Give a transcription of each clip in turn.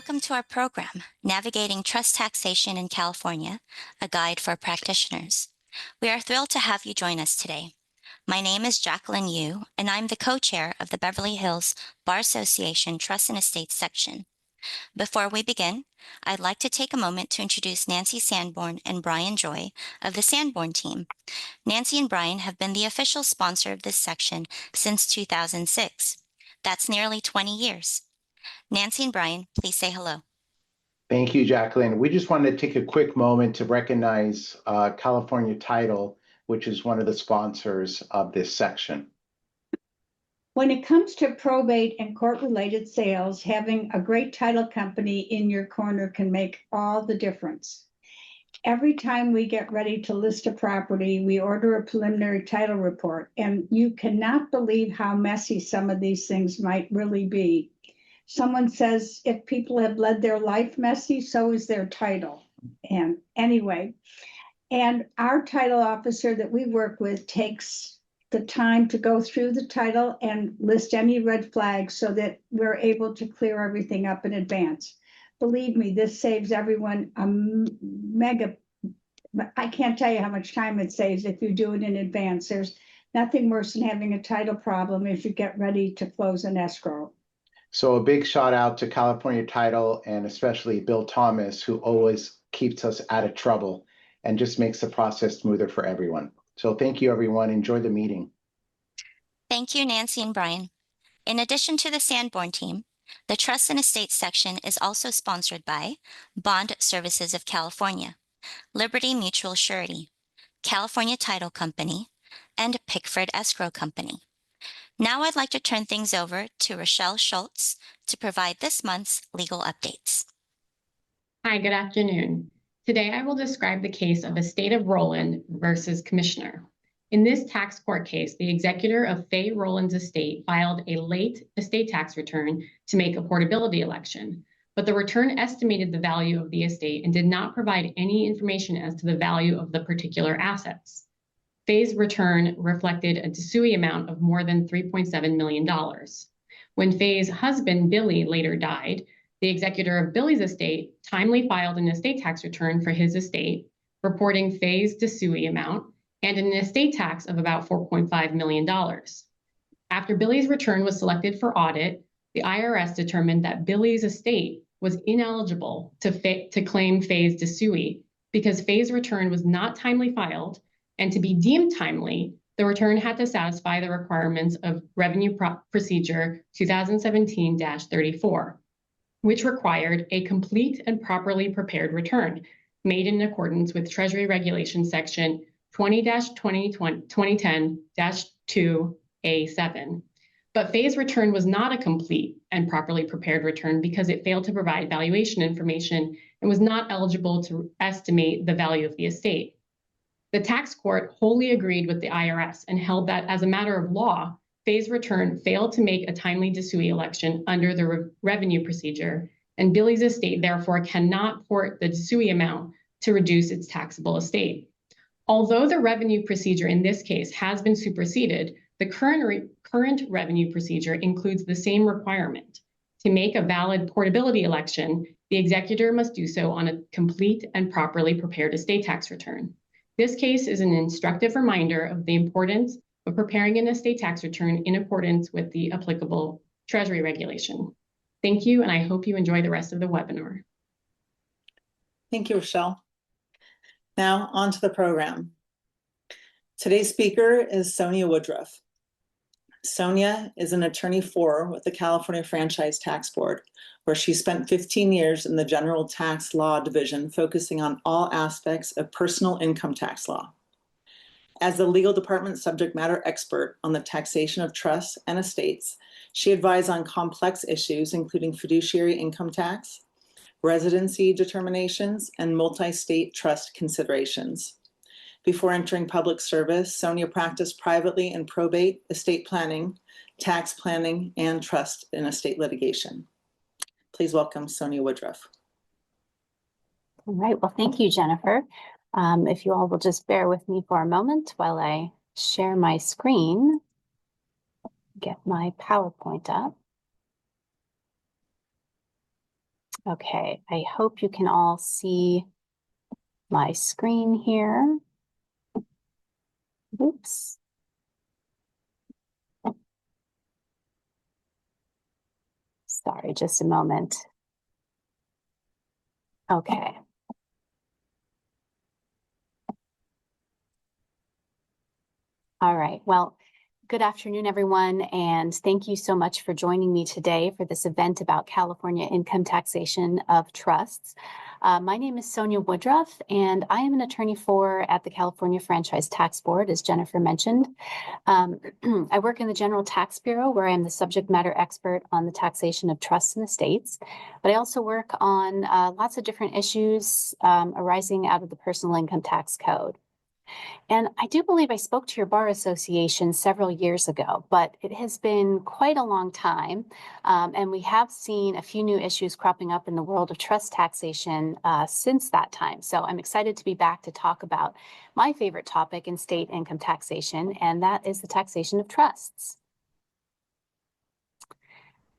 Welcome to our program, Navigating Trust Taxation in California, a guide for practitioners. We are thrilled to have you join us today. My name is Jacqueline Yu, and I'm the co-chair of the Beverly Hills Bar Association Trust and Estates section. Before we begin, I'd like to take a moment to introduce Nancy Sanborn and Brian Joy of the Sanborn team. Nancy and Brian have been the official sponsor of this section since 2006. That's nearly 20 years. Nancy and Brian, please say hello. Thank you, Jacqueline. We just wanted to take a quick moment to recognize California Title, which is one of the sponsors of this section. When it comes to probate and court-related sales, having a great title company in your corner can make all the difference. Every time we get ready to list a property, we order a preliminary title report, and you cannot believe how messy some of these things might really be. Someone says if people have led their life messy, so is their title. And anyway, and our title officer that we work with takes the time to go through the title and list any red flags so that we're able to clear everything up in advance. Believe me, this saves everyone a mega, I can't tell you how much time it saves if you do it in advance. There's nothing worse than having a title problem if you get ready to close an escrow. So a big shout out to California Title and especially Bill Thomas, who always keeps us out of trouble and just makes the process smoother for everyone. So thank you, everyone. Enjoy the meeting. Thank you, Nancy and Brian. In addition to the Sanborn team, the Trust and Estates section is also sponsored by Bond Services of California, Liberty Mutual Surety, California Title Company, and Pickford Escrow Company. Now I'd like to turn things over to Rochelle Schultz to provide this month's legal updates. Hi, good afternoon. Today I will describe the case of Estate of Rowland versus Commissioner. In this tax court case, the executor of Faye Rowland's estate filed a late estate tax return to make a portability election, but the return estimated the value of the estate and did not provide any information as to the value of the particular assets. Faye's return reflected a dissui amount of more than $3.7 million. When Faye's husband, Billy, later died, the executor of Billy's estate timely filed an estate tax return for his estate, reporting Faye's dissui amount and an estate tax of about $4.5 million. After Billy's return was selected for audit, the IRS determined that Billy's estate was ineligible to claim Faye's dissui because Faye's return was not timely filed, and to be deemed timely, the return had to satisfy the requirements of Revenue Procedure 2017-34, which required a complete and properly prepared return made in accordance with Treasury Regulation Section 20-2010-2A7. But Faye's return was not a complete and properly prepared return because it failed to provide valuation information and was not eligible to estimate the value of the estate. The tax court wholly agreed with the IRS and held that as a matter of law, Faye's return failed to make a timely dissui election under the revenue procedure, and Billy's estate therefore cannot port the dissui amount to reduce its taxable estate. Although the revenue procedure in this case has been superseded, the current revenue procedure includes the same requirement. To make a valid portability election, the executor must do so on a complete and properly prepared estate tax return. This case is an instructive reminder of the importance of preparing an estate tax return in accordance with the applicable Treasury regulation. Thank you, and I hope you enjoy the rest of the webinar. Thank you, Rochelle. Now on to the program. Today's speaker is Sonia Woodruff. Sonia is an attorney with the California Franchise Tax Board, where she spent 15 years in the General Tax Law Division, focusing on all aspects of personal income tax law. As the legal department subject matter expert on the taxation of trusts and estates, she advised on complex issues, including fiduciary income tax, residency determinations, and multi-state trust considerations. Before entering public service, Sonia practiced privately in probate, estate planning, tax planning, and trust and estate litigation. Please welcome Sonia Woodruff. All right, well, thank you, Jennifer. If you all will just bear with me for a moment while I share my screen, get my PowerPoint up. Okay, I hope you can all see my screen here. Oops. Sorry, just a moment. Okay. All right, well, good afternoon, everyone, and thank you so much for joining me today for this event about California income taxation of trusts. My name is Sonia Woodruff, and I am an attorney at the California Franchise Tax Board, as Jennifer mentioned. I work in the General Tax Bureau, where I am the subject matter expert on the taxation of trusts and estates, but I also work on lots of different issues arising out of the personal income tax code. And I do believe I spoke to your bar association several years ago, but it has been quite a long time. And we have seen a few new issues cropping up in the world of trust taxation since that time. So I'm excited to be back to talk about my favorite topic in state income taxation, and that is the taxation of trusts.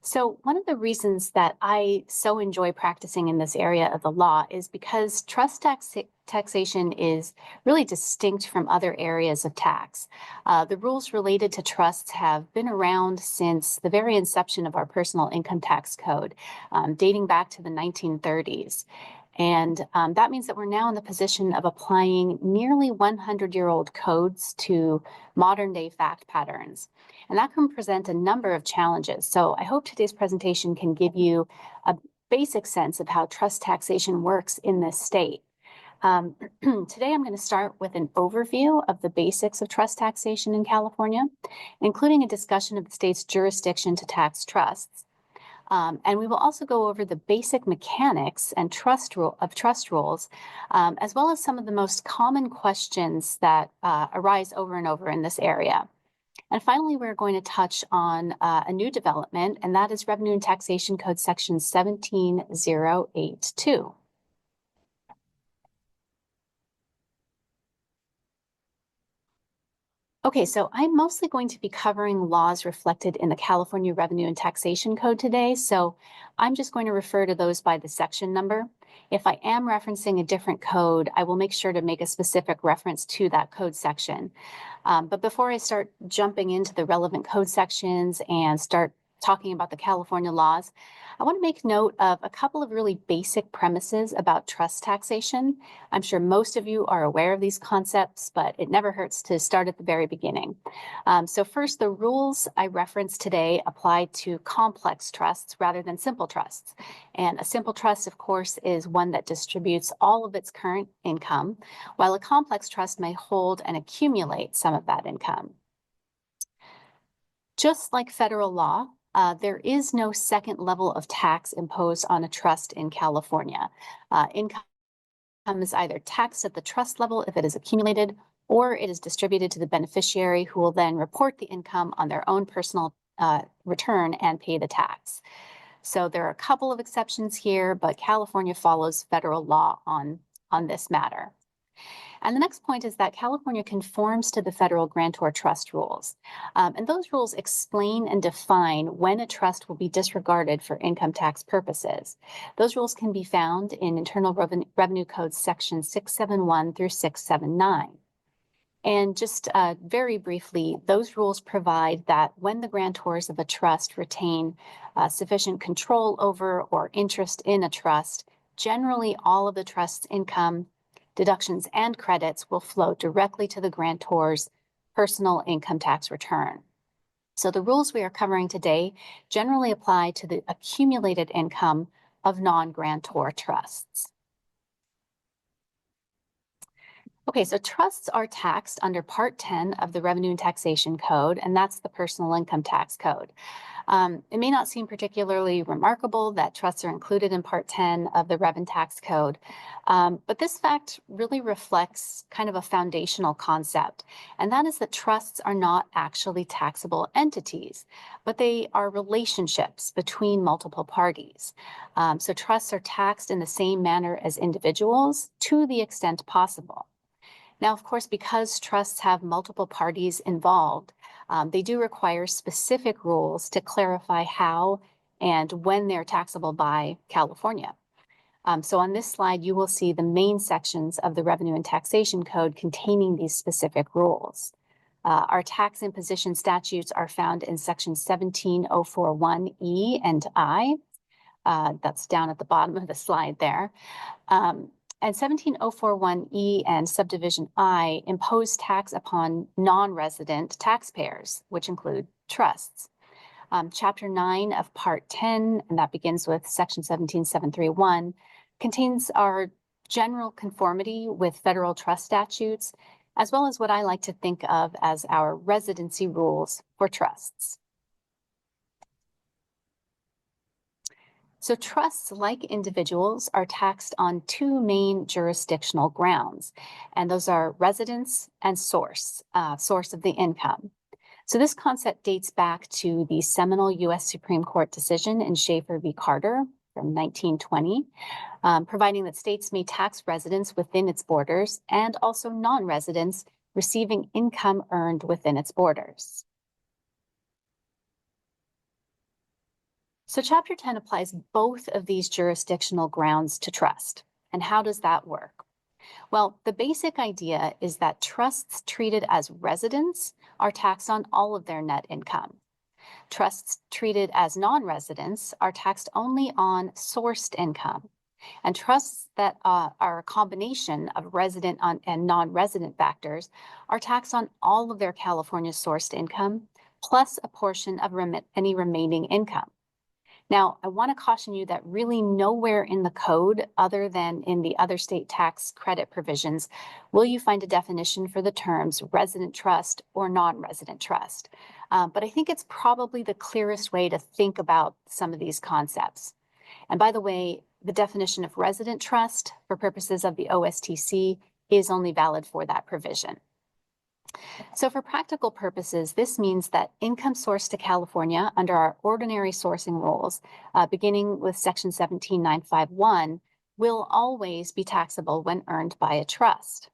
So one of the reasons that I so enjoy practicing in this area of the law is because trust taxation is really distinct from other areas of tax. The rules related to trusts have been around since the very inception of our personal income tax code, dating back to the 1930s. And that means that we're now in the position of applying nearly 100-year-old codes to modern day fact patterns. And that can present a number of challenges. So I hope today's presentation can give you a basic sense of how trust taxation works in this state. Today, I'm going to start with an overview of the basics of trust taxation in California, including a discussion of the state's jurisdiction to tax trusts. And we will also go over the basic mechanics and trust rules, as well as some of the most common questions that arise over and over in this area. And finally, we're going to touch on a new development, and that is Revenue and Taxation Code Section 17082. Okay, so I'm mostly going to be covering laws reflected in the California Revenue and Taxation Code today, so I'm just going to refer to those by the section number. If I am referencing a different code, I will make sure to make a specific reference to that code section. But before I start jumping into the relevant code sections and start talking about the California laws, I want to make note of a couple of really basic premises about trust taxation. I'm sure most of you are aware of these concepts, but it never hurts to start at the very beginning. So first, the rules I reference today apply to complex trusts rather than simple trusts. And a simple trust, of course, is one that distributes all of its current income, while a complex trust may hold and accumulate some of that income. Just like federal law, there is no second level of tax imposed on a trust in California. Income is either taxed at the trust level if it is accumulated, or it is distributed to the beneficiary, who will then report the income on their own personal return and pay the tax. So there are a couple of exceptions here, but California follows federal law on this matter. And the next point is that California conforms to the federal grantor trust rules. And those rules explain and define when a trust will be disregarded for income tax purposes. Those rules can be found in Internal Revenue Code Section 671 through 679. And just very briefly, those rules provide that when the grantors of a trust retain sufficient control over or interest in a trust, generally all of the trust's income, deductions, and credits will flow directly to the grantor's personal income tax return. So the rules we are covering today generally apply to the accumulated income of non-grantor trusts. Okay, so trusts are taxed under Part 10 of the Revenue and Taxation Code, and that's the Personal Income Tax Code. It may not seem particularly remarkable that trusts are included in Part 10 of the Rev and Tax Code, but this fact really reflects kind of a foundational concept, and that is that trusts are not actually taxable entities, but they are relationships between multiple parties. So trusts are taxed in the same manner as individuals to the extent possible. Now, of course, because trusts have multiple parties involved, they do require specific rules to clarify how and when they're taxable by California. So on this slide, you will see the main sections of the Revenue and Taxation Code containing these specific rules. Our tax imposition statutes are found in section 17041E and I. That's down at the bottom of the slide there. And 17041E and subdivision I impose tax upon non-resident taxpayers, which include trusts. Chapter 9 of Part 10, and that begins with section 17731, contains our general conformity with federal trust statutes, as well as what I like to think of as our residency rules for trusts. So trusts, like individuals, are taxed on two main jurisdictional grounds, and those are residence and source of the income. So this concept dates back to the seminal U.S. Supreme Court decision in Schaefer v. Carter from 1920, providing that states may tax residents within its borders and also non-residents receiving income earned within its borders. So Chapter 10 applies both of these jurisdictional grounds to trust. And how does that work? Well, the basic idea is that trusts treated as residents are taxed on all of their net income. Trusts treated as non-residents are taxed only on sourced income. And trusts that are a combination of resident and non-resident factors are taxed on all of their California sourced income, plus a portion of any remaining income. Now, I want to caution you that really nowhere in the code, other than in the other state tax credit provisions, will you find a definition for the terms resident trust or non-resident trust. But I think it's probably the clearest way to think about some of these concepts. And by the way, the definition of resident trust for purposes of the OSTC is only valid for that provision. So for practical purposes, this means that income sourced to California under our ordinary sourcing rules, beginning with section 17951, will always be taxable when earned by a trust.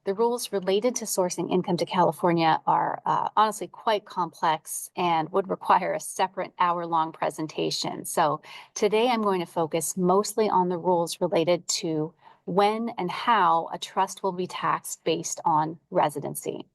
The rules related to sourcing income to California are honestly quite complex and would require a separate hour-long presentation. So today I'm going to focus mostly on the rules related to when and how a trust will be taxed based on residency.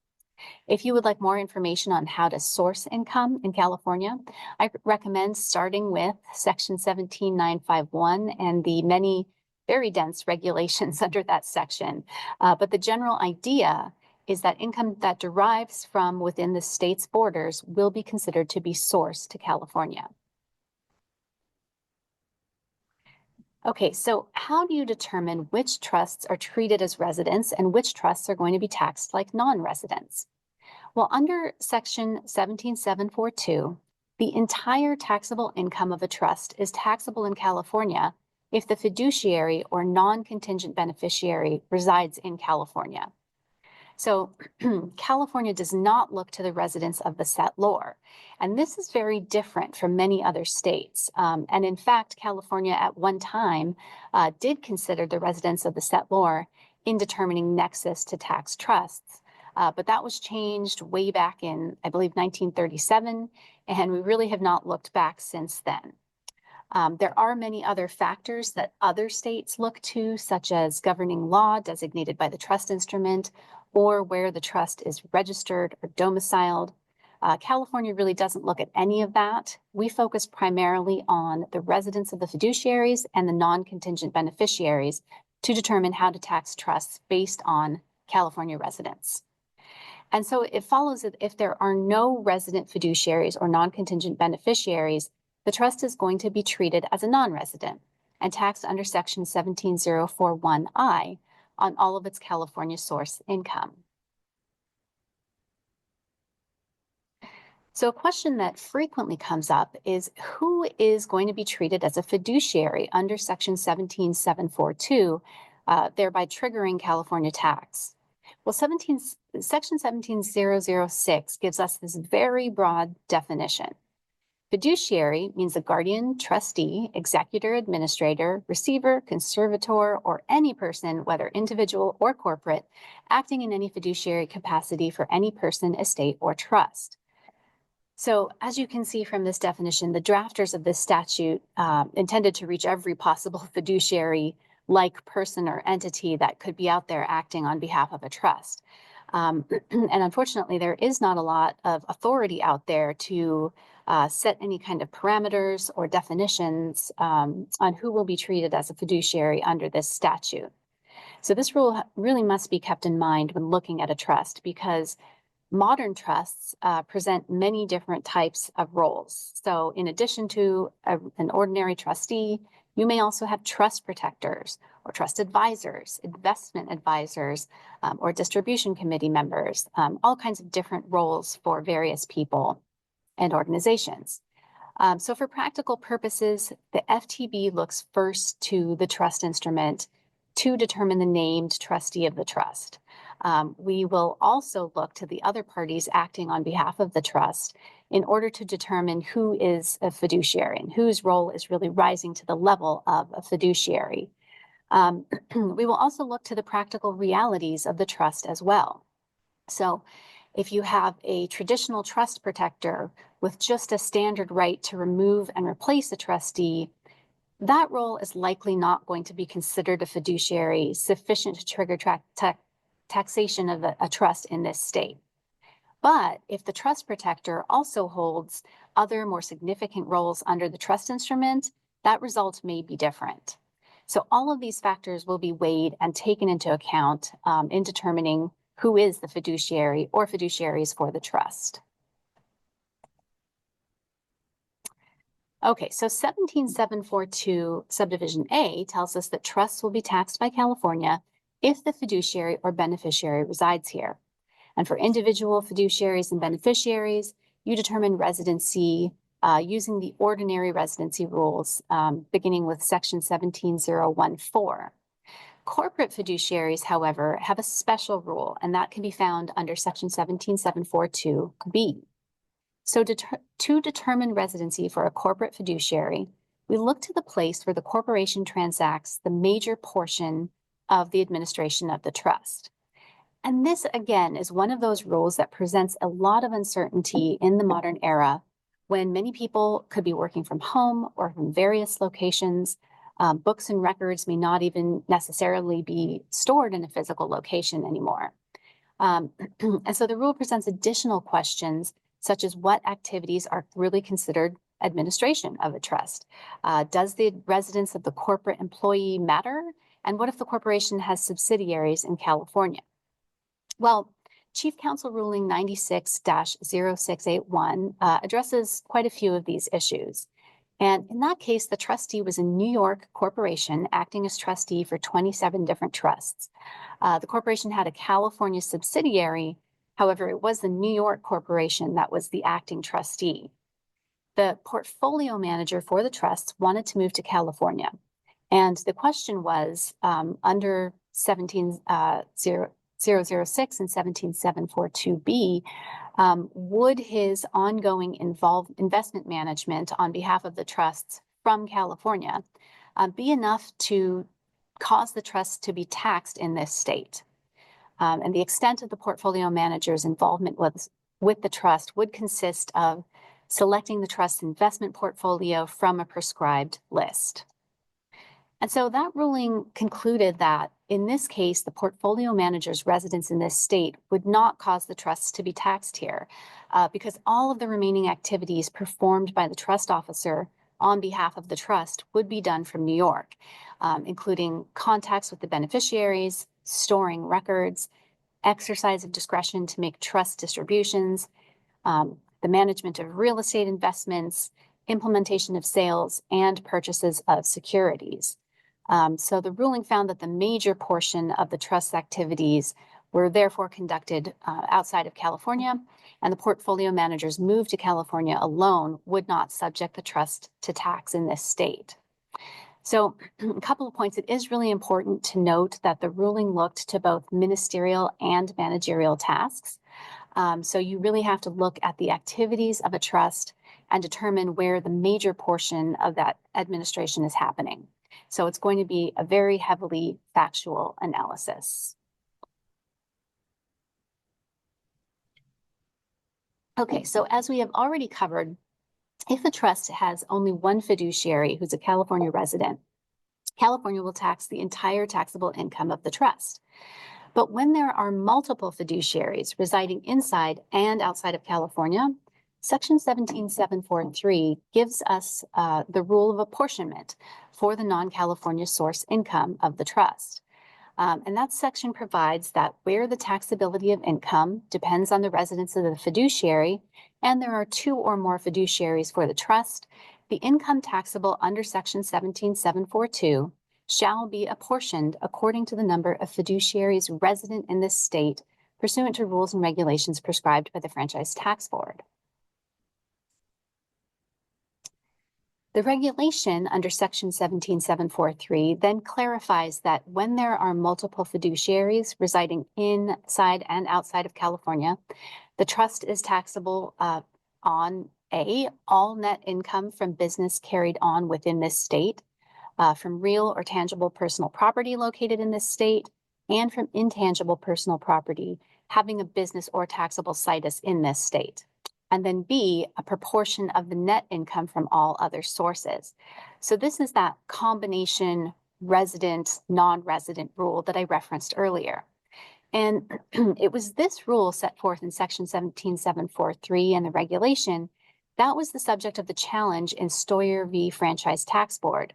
If you would like more information on how to source income in California, I recommend starting with section 17951 and the many very dense regulations under that section. But the general idea is that income that derives from within the state's borders will be considered to be sourced to California. Okay, so how do you determine which trusts are treated as residents and which trusts are going to be taxed like non-residents? Well, under section 17742, the entire taxable income of a trust is taxable in California if the fiduciary or non-contingent beneficiary resides in California. So California does not look to the residence of the settlor. And this is very different from many other states. And in fact, California at one time did consider the residence of the settlor in determining nexus to tax trusts. But that was changed way back in, I believe, 1937, and we really have not looked back since then. There are many other factors that other states look to, such as governing law designated by the trust instrument, or where the trust is registered or domiciled. California really doesn't look at any of that. We focus primarily on the residence of the fiduciaries and the non-contingent beneficiaries to determine how to tax trusts based on California residents. And so it follows that if there are no resident fiduciaries or non-contingent beneficiaries, the trust is going to be treated as a non-resident and taxed under section 17041I on all of its California source income. So a question that frequently comes up is who is going to be treated as a fiduciary under section 17742, thereby triggering California tax? Well, section 17006 gives us this very broad definition. Fiduciary means a guardian, trustee, executor, administrator, receiver, conservator, or any person, whether individual or corporate, acting in any fiduciary capacity for any person, estate, or trust. So as you can see from this definition, the drafters of this statute intended to reach every possible fiduciary-like person or entity that could be out there acting on behalf of a trust. And unfortunately, there is not a lot of authority out there to set any kind of parameters or definitions on who will be treated as a fiduciary under this statute. So this rule really must be kept in mind when looking at a trust, because modern trusts present many different types of roles. So in addition to an ordinary trustee, you may also have trust protectors or trust advisors, investment advisors, or distribution committee members, all kinds of different roles for various people and organizations. So for practical purposes, the FTB looks first to the trust instrument to determine the named trustee of the trust. We will also look to the other parties acting on behalf of the trust in order to determine who is a fiduciary and whose role is really rising to the level of a fiduciary. We will also look to the practical realities of the trust as well. So if you have a traditional trust protector with just a standard right to remove and replace a trustee, that role is likely not going to be considered a fiduciary sufficient to trigger taxation of a trust in this state. But if the trust protector also holds other more significant roles under the trust instrument, that result may be different. So all of these factors will be weighed and taken into account in determining who is the fiduciary or fiduciaries for the trust. Okay, so 17742 subdivision A tells us that trusts will be taxed by California if the fiduciary or beneficiary resides here. And for individual fiduciaries and beneficiaries, you determine residency using the ordinary residency rules, beginning with section 17014. Corporate fiduciaries, however, have a special rule, and that can be found under section 17742B. So to determine residency for a corporate fiduciary, we look to the place where the corporation transacts the major portion of the administration of the trust. And this, again, is one of those rules that presents a lot of uncertainty in the modern era when many people could be working from home or from various locations. Books and records may not even necessarily be stored in a physical location anymore. And so the rule presents additional questions, such as what activities are really considered administration of a trust? Does the residence of the corporate employee matter? And what if the corporation has subsidiaries in California? Well, Chief Counsel Ruling 96-0681 addresses quite a few of these issues. And in that case, the trustee was a New York corporation acting as trustee for 27 different trusts. The corporation had a California subsidiary. However, it was the New York corporation that was the acting trustee. The portfolio manager for the trusts wanted to move to California. And the question was, under 17006 and 17742B, would his ongoing investment management on behalf of the trusts from California be enough to cause the trust to be taxed in this state? And the extent of the portfolio manager's involvement with the trust would consist of selecting the trust's investment portfolio from a prescribed list. And so that ruling concluded that in this case, the portfolio manager's residence in this state would not cause the trusts to be taxed here because all of the remaining activities performed by the trust officer on behalf of the trust would be done from New York, including contacts with the beneficiaries, storing records, exercise of discretion to make trust distributions, the management of real estate investments, implementation of sales, and purchases of securities. So the ruling found that the major portion of the trust's activities were therefore conducted outside of California, and the portfolio manager's move to California alone would not subject the trust to tax in this state. So a couple of points. It is really important to note that the ruling looked to both ministerial and managerial tasks. So you really have to look at the activities of a trust and determine where the major portion of that administration is happening. So it's going to be a very heavily factual analysis. Okay, so as we have already covered, if a trust has only one fiduciary who's a California resident, California will tax the entire taxable income of the trust. But when there are multiple fiduciaries residing inside and outside of California, Section 17743 gives us the rule of apportionment for the non-California source income of the trust. And that section provides that where the taxability of income depends on the residence of the fiduciary, and there are two or more fiduciaries for the trust, the income taxable under Section 17742 shall be apportioned according to the number of fiduciaries resident in this state pursuant to rules and regulations prescribed by the Franchise Tax Board. The regulation under Section 17743 then clarifies that when there are multiple fiduciaries residing inside and outside of California, the trust is taxable on all net income from business carried on within this state, from real or tangible personal property located in this state, and from intangible personal property having a business or taxable situs in this state. And then B, a proportion of the net income from all other sources. So this is that combination resident, non-resident rule that I referenced earlier. And it was this rule set forth in Section 17743 and the regulation that was the subject of the challenge in Stoyer v. Franchise Tax Board,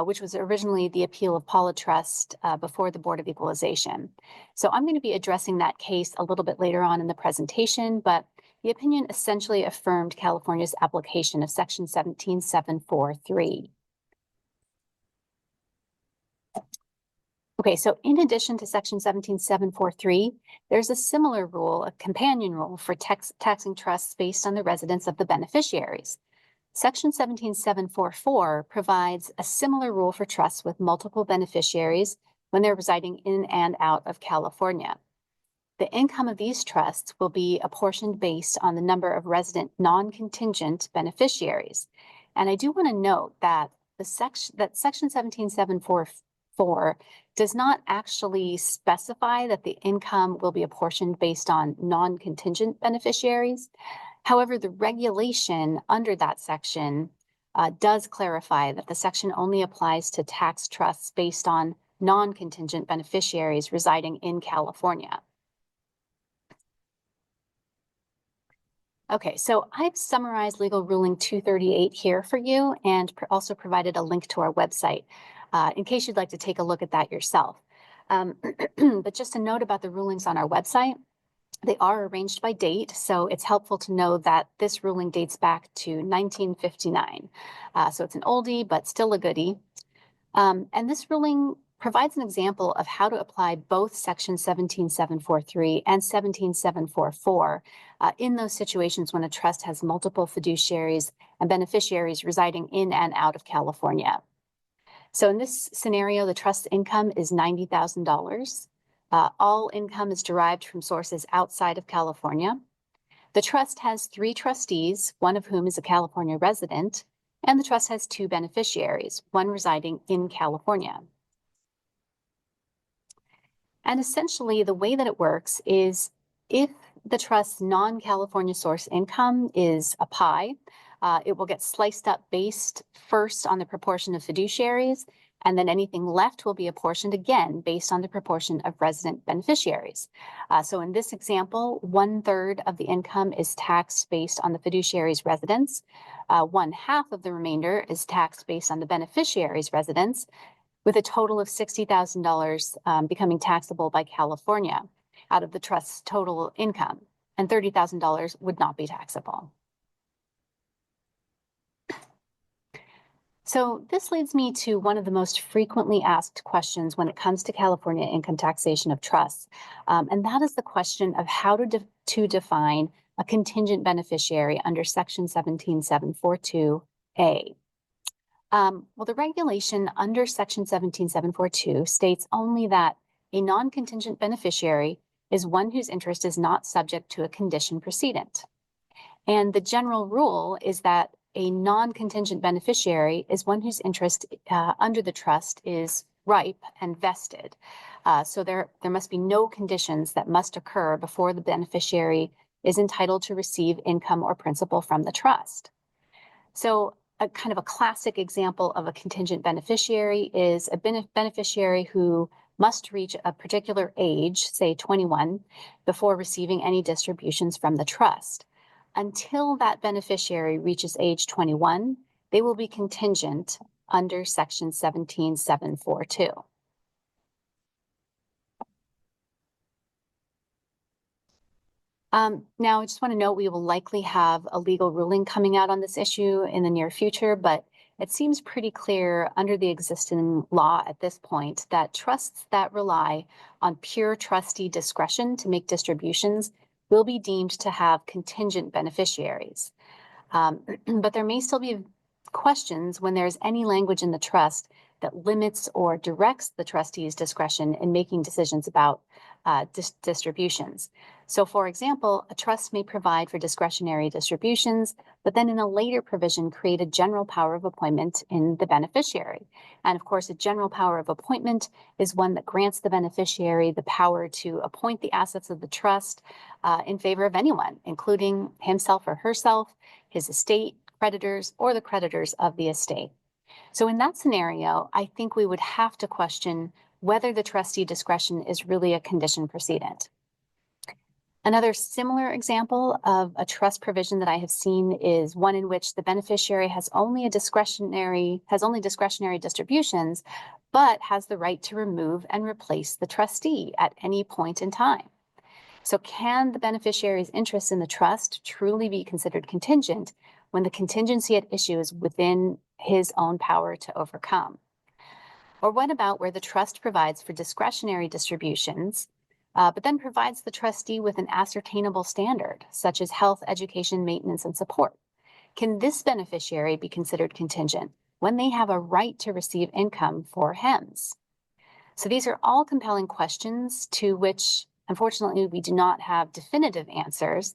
which was originally the appeal of Paula Trust before the Board of Equalization. So I'm going to be addressing that case a little bit later on in the presentation, but the opinion essentially affirmed California's application of Section 17743. Okay, so in addition to Section 17743, there's a similar rule, a companion rule for taxing trusts based on the residence of the beneficiaries. Section 17744 provides a similar rule for trusts with multiple beneficiaries when they're residing in and out of California. The income of these trusts will be apportioned based on the number of resident non-contingent beneficiaries. And I do want to note that Section 17744 does not actually specify that the income will be apportioned based on non-contingent beneficiaries. However, the regulation under that section does clarify that the section only applies to tax trusts based on non-contingent beneficiaries residing in California. Okay, so I've summarized Legal Ruling 238 here for you and also provided a link to our website in case you'd like to take a look at that yourself. But just a note about the rulings on our website. They are arranged by date, so it's helpful to know that this ruling dates back to 1959. So it's an oldie, but still a goodie. And this ruling provides an example of how to apply both Section 17743 and 17744 in those situations when a trust has multiple fiduciaries and beneficiaries residing in and out of California. So in this scenario, the trust's income is $90,000. All income is derived from sources outside of California. The trust has 3 trustees, one of whom is a California resident, and the trust has 2 beneficiaries, one residing in California. And essentially, the way that it works is if the trust's non-California source income is a pie, it will get sliced up based first on the proportion of fiduciaries, and then anything left will be apportioned again based on the proportion of resident beneficiaries. So in this example, 1/3 of the income is taxed based on the fiduciary's residence. 1/2 of the remainder is taxed based on the beneficiary's residence, with a total of $60,000 becoming taxable by California out of the trust's total income, and $30,000 would not be taxable. So this leads me to one of the most frequently asked questions when it comes to California income taxation of trusts, and that is the question of how to define a contingent beneficiary under Section 17742A. Well, the regulation under Section 17742 states only that a non-contingent beneficiary is one whose interest is not subject to a condition precedent. And the general rule is that a non-contingent beneficiary is one whose interest under the trust is ripe and vested. So there must be no conditions that must occur before the beneficiary is entitled to receive income or principal from the trust. So a kind of a classic example of a contingent beneficiary is a beneficiary who must reach a particular age, say 21, before receiving any distributions from the trust. Until that beneficiary reaches age 21, they will be contingent under Section 17742. Now, I just want to note we will likely have a legal ruling coming out on this issue in the near future, but it seems pretty clear under the existing law at this point that trusts that rely on pure trustee discretion to make distributions will be deemed to have contingent beneficiaries. But there may still be questions when there's any language in the trust that limits or directs the trustee's discretion in making decisions about distributions. So, for example, a trust may provide for discretionary distributions, but then in a later provision create a general power of appointment in the beneficiary. And of course, a general power of appointment is one that grants the beneficiary the power to appoint the assets of the trust in favor of anyone, including himself or herself, his estate, creditors, or the creditors of the estate. So in that scenario, I think we would have to question whether the trustee discretion is really a condition precedent. Another similar example of a trust provision that I have seen is one in which the beneficiary has only discretionary distributions, but has the right to remove and replace the trustee at any point in time. So can the beneficiary's interest in the trust truly be considered contingent when the contingency at issue is within his own power to overcome? Or what about where the trust provides for discretionary distributions, but then provides the trustee with an ascertainable standard, such as health, education, maintenance, and support? Can this beneficiary be considered contingent when they have a right to receive income for HEMS? So these are all compelling questions to which, unfortunately, we do not have definitive answers,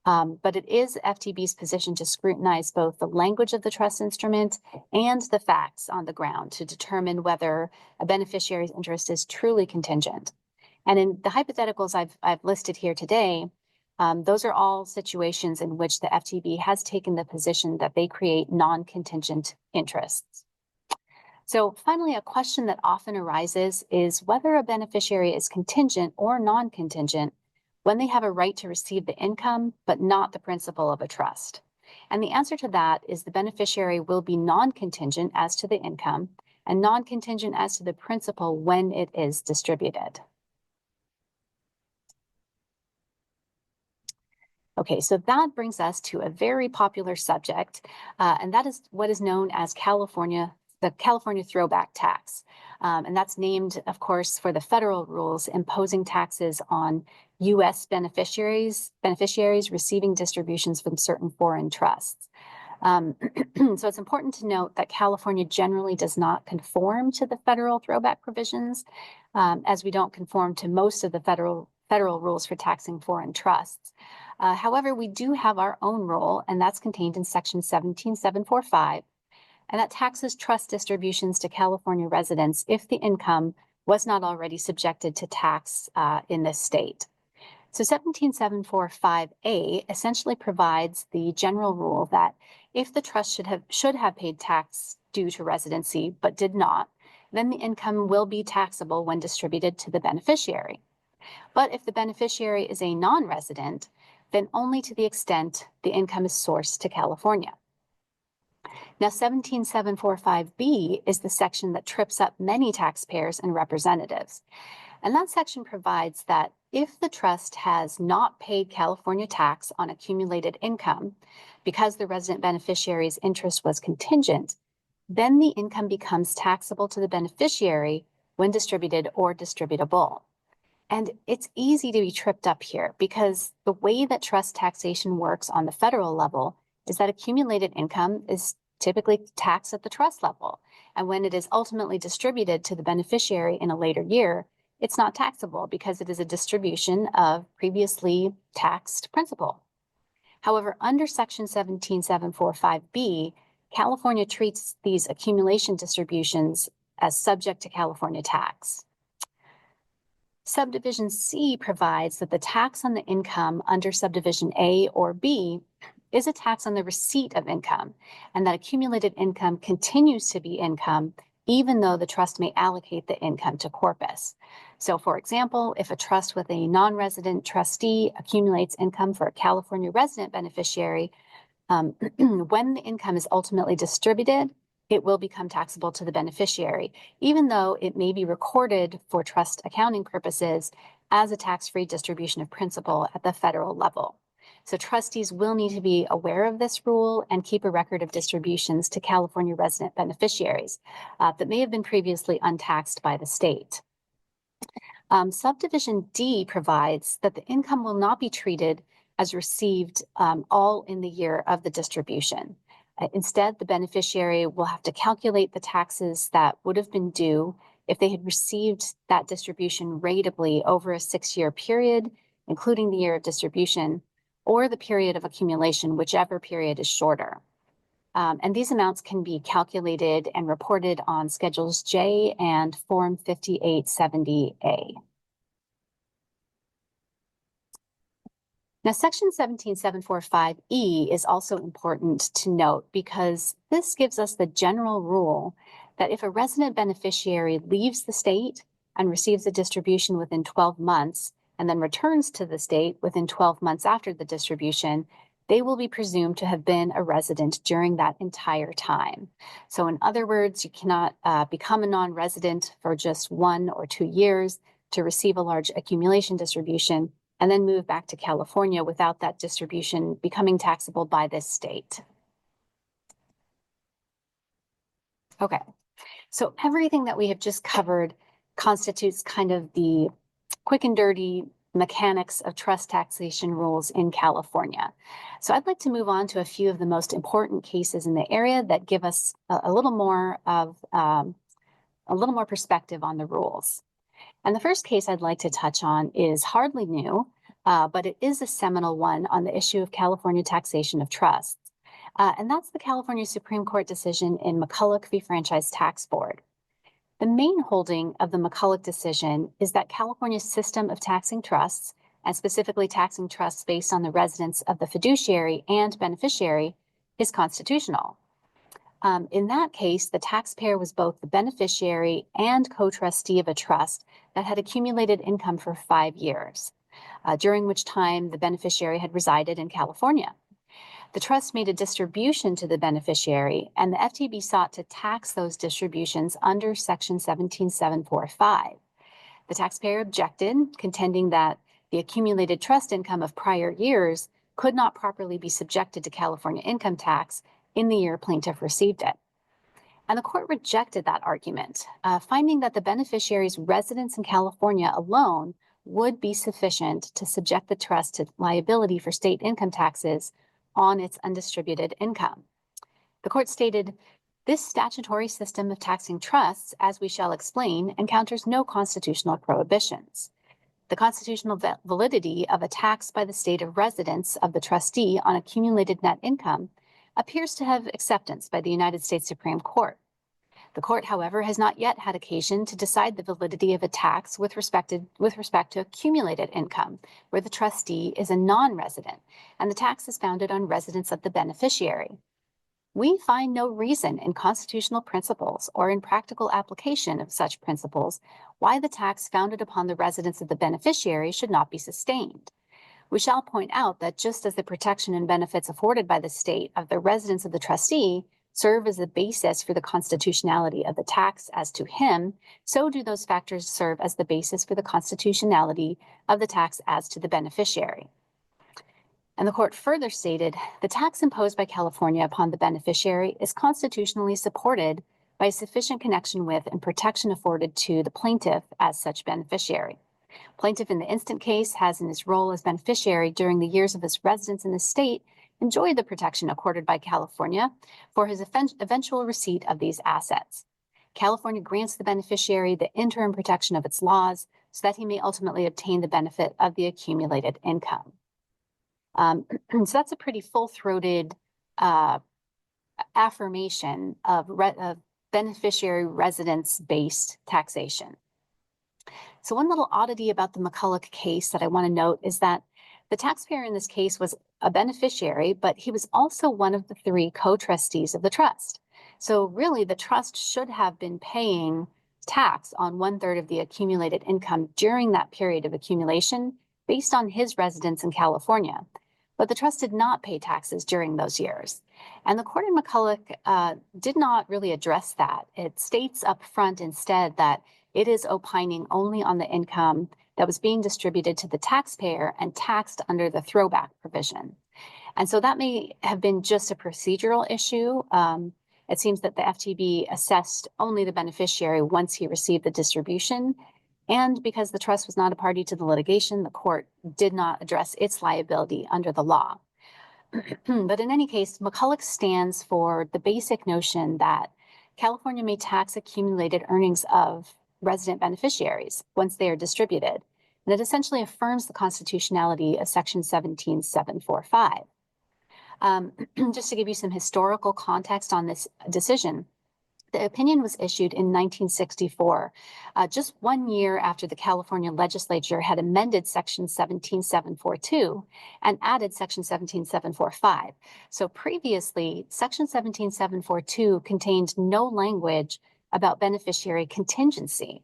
but it is FTB's position to scrutinize both the language of the trust instrument and the facts on the ground to determine whether a beneficiary's interest is truly contingent. And in the hypotheticals I've listed here today, those are all situations in which the FTB has taken the position that they create non-contingent interests. So finally, a question that often arises is whether a beneficiary is contingent or non-contingent when they have a right to receive the income, but not the principal of a trust. And the answer to that is the beneficiary will be non-contingent as to the income and non-contingent as to the principal when it is distributed. Okay, so that brings us to a very popular subject, and that is what is known as the California throwback tax. And that's named, of course, for the federal rules imposing taxes on U.S. beneficiaries receiving distributions from certain foreign trusts. So it's important to note that California generally does not conform to the federal throwback provisions, as we don't conform to most of the federal rules for taxing foreign trusts. However, we do have our own rule, and that's contained in Section 17745, and that taxes trust distributions to California residents if the income was not already subjected to tax in this state. So 17745A essentially provides the general rule that if the trust should have paid tax due to residency but did not, then the income will be taxable when distributed to the beneficiary. But if the beneficiary is a non-resident, then only to the extent the income is sourced to California. Now, 17745B is the section that trips up many taxpayers and representatives. And that section provides that if the trust has not paid California tax on accumulated income because the resident beneficiary's interest was contingent, then the income becomes taxable to the beneficiary when distributed or distributable. And it's easy to be tripped up here because the way that trust taxation works on the federal level is that accumulated income is typically taxed at the trust level. And when it is ultimately distributed to the beneficiary in a later year, it's not taxable because it is a distribution of previously taxed principal. However, under Section 17745B, California treats these accumulation distributions as subject to California tax. Subdivision C provides that the tax on the income under subdivision A or B is a tax on the receipt of income, and that accumulated income continues to be income even though the trust may allocate the income to corpus. So for example, if a trust with a non-resident trustee accumulates income for a California resident beneficiary, when the income is ultimately distributed, it will become taxable to the beneficiary, even though it may be recorded for trust accounting purposes as a tax-free distribution of principal at the federal level. So trustees will need to be aware of this rule and keep a record of distributions to California resident beneficiaries that may have been previously untaxed by the state. Subdivision D provides that the income will not be treated as received all in the year of the distribution. Instead, the beneficiary will have to calculate the taxes that would have been due if they had received that distribution ratably over a 6-year period, including the year of distribution, or the period of accumulation, whichever period is shorter. And these amounts can be calculated and reported on Schedules J and Form 5870A. Now, Section 17745E is also important to note because this gives us the general rule that if a resident beneficiary leaves the state and receives a distribution within 12 months and then returns to the state within 12 months after the distribution, they will be presumed to have been a resident during that entire time. So in other words, you cannot become a non-resident for just 1 or 2 years to receive a large accumulation distribution and then move back to California without that distribution becoming taxable by this state. Okay, so everything that we have just covered constitutes kind of the quick and dirty mechanics of trust taxation rules in California. So I'd like to move on to a few of the most important cases in the area that give us a little more perspective on the rules. And the first case I'd like to touch on is hardly new, but it is a seminal one on the issue of California taxation of trusts. And that's the California Supreme Court decision in McCulloch v. Franchise Tax Board. The main holding of the McCulloch decision is that California's system of taxing trusts, and specifically taxing trusts based on the residence of the fiduciary and beneficiary, is constitutional. In that case, the taxpayer was both the beneficiary and co-trustee of a trust that had accumulated income for 5 years, during which time the beneficiary had resided in California. The trust made a distribution to the beneficiary, and the FTB sought to tax those distributions under Section 17745. The taxpayer objected, contending that the accumulated trust income of prior years could not properly be subjected to California income tax in the year plaintiff received it. And the court rejected that argument, finding that the beneficiary's residence in California alone would be sufficient to subject the trust to liability for state income taxes on its undistributed income. The court stated, "This statutory system of taxing trusts, as we shall explain, encounters no constitutional prohibitions. The constitutional validity of a tax by the state of residence of the trustee on accumulated net income appears to have acceptance by the United States Supreme Court. The court, however, has not yet had occasion to decide the validity of a tax with respect to accumulated income, where the trustee is a non-resident, and the tax is founded on residence of the beneficiary. We find no reason in constitutional principles or in practical application of such principles why the tax founded upon the residence of the beneficiary should not be sustained. We shall point out that just as the protection and benefits afforded by the state of the residence of the trustee serve as the basis for the constitutionality of the tax as to him, so do those factors serve as the basis for the constitutionality of the tax as to the beneficiary." And the court further stated, "The tax imposed by California upon the beneficiary is constitutionally supported by a sufficient connection with and protection afforded to the plaintiff as such beneficiary. Plaintiff in the instant case has, in his role as beneficiary during the years of his residence in the state, enjoyed the protection accorded by California for his eventual receipt of these assets. California grants the beneficiary the interim protection of its laws so that he may ultimately obtain the benefit of the accumulated income." So that's a pretty full-throated affirmation of beneficiary residence-based taxation. So one little oddity about the McCulloch case that I want to note is that the taxpayer in this case was a beneficiary, but he was also one of the 3 co-trustees of the trust. So really, the trust should have been paying tax on 1/3 of the accumulated income during that period of accumulation based on his residence in California. But the trust did not pay taxes during those years. And the court in McCulloch did not really address that. It states up front instead that it is opining only on the income that was being distributed to the taxpayer and taxed under the throwback provision. And so that may have been just a procedural issue. It seems that the FTB assessed only the beneficiary once he received the distribution. And because the trust was not a party to the litigation, the court did not address its liability under the law. But in any case, McCulloch stands for the basic notion that California may tax accumulated earnings of resident beneficiaries once they are distributed. And it essentially affirms the constitutionality of Section 17745. Just to give you some historical context on this decision, the opinion was issued in 1964, just 1 year after the California legislature had amended Section 17742 and added Section 17745. So previously, Section 17742 contained no language about beneficiary contingency.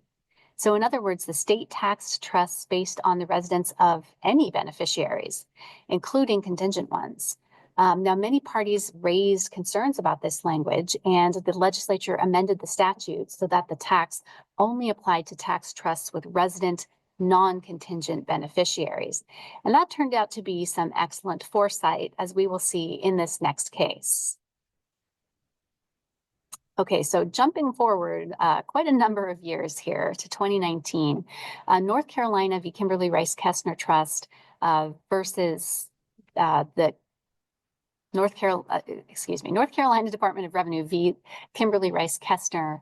So in other words, the state taxed trusts based on the residence of any beneficiaries, including contingent ones. Now, many parties raised concerns about this language, and the legislature amended the statute so that the tax only applied to tax trusts with resident non-contingent beneficiaries. And that turned out to be some excellent foresight, as we will see in this next case. Okay, so jumping forward quite a number of years here to 2019, North Carolina v. Kimberly Rice Kestner Trust versus the North Carolina Department of Revenue v. Kimberly Rice Kestner